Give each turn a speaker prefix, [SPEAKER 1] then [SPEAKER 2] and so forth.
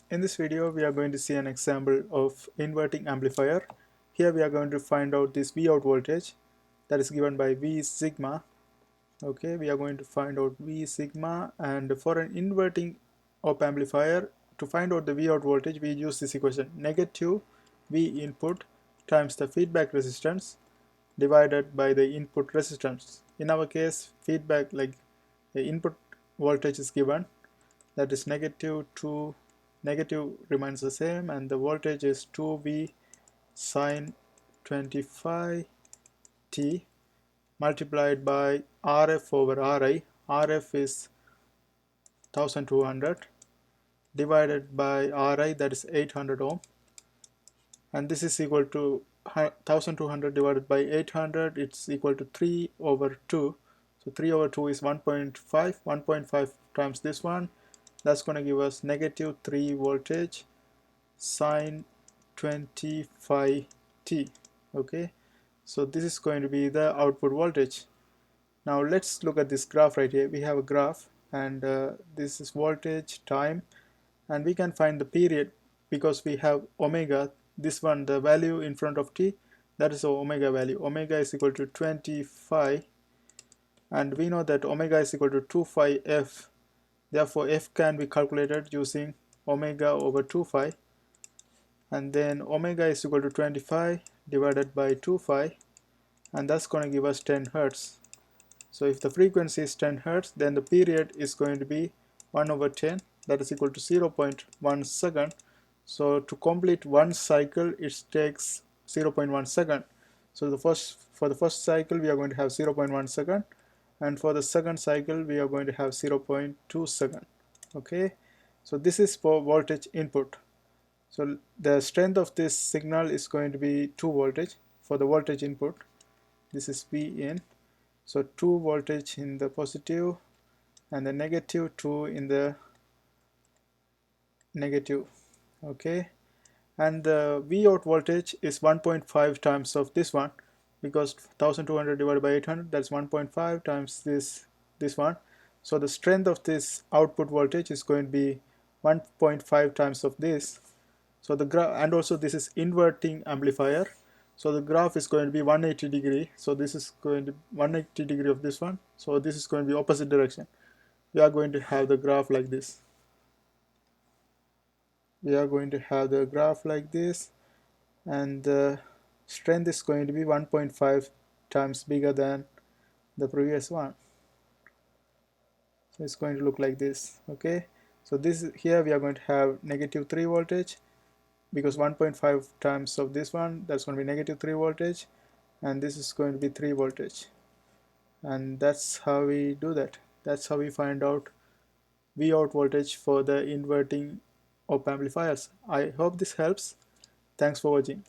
[SPEAKER 1] In this video we are going to see an example of inverting amplifier. Here we are going to find out this Vout voltage that is given by V sigma. Okay, we are going to find out V sigma, and for an inverting op amplifier, to find out the Vout voltage we use this equation: negative V input times the feedback resistance divided by the input resistance. In our case, feedback, like the input voltage is given, that is negative 2, negative remains the same, and the voltage is 2V sine 25t multiplied by RF over RI. RF is 1200 divided by RI, that is 800 ohm, and this is equal to 1200 divided by 800, it's equal to 3 over 2. So 3 over 2 is 1.5. 1.5 times this one, that's going to give us negative 3 voltage sine 25t. Okay, so this is going to be the output voltage. Now let's look at this graph right here. We have a graph, and this is voltage, time, and we can find the period because we have omega. This one, the value in front of t, that is the omega value. Omega is equal to 25, and we know that omega is equal to 2 pi f. Therefore f can be calculated using omega over 2 pi, and then omega is equal to 25 divided by 2 pi, and that's going to give us 10 hertz. So if the frequency is 10 hertz, then the period is going to be 1 over 10, that is equal to 0.1 second. So to complete one cycle, it takes 0.1 second. So for the first cycle we are going to have 0.1 second, and for the second cycle we are going to have 0.2 second. Okay, so this is for voltage input. So the strength of this signal is going to be 2 voltage for the voltage input. This is V in. So 2 voltage in the positive and the negative 2 in the negative. Okay, and the Vout voltage is 1.5 times of this one, because 1200 divided by 800, that's 1.5 times this one. So the strength of this output voltage is going to be 1.5 times of this. So the graph, and also this is inverting amplifier, so the graph is going to be 180 degree. So this is going to be 180 degree of this one, so this is going to be opposite direction. We are going to have the graph like this. We are going to have the graph like this, and the strength is going to be 1.5 times bigger than the previous one. So it's going to look like this. Okay, so this here we are going to have negative 3 voltage, because 1.5 times of this one, that's going to be negative 3 voltage, and this is going to be 3 voltage. And that's how we do that. That's how we find out Vout voltage for the inverting op amplifiers. I hope this helps. Thanks for watching.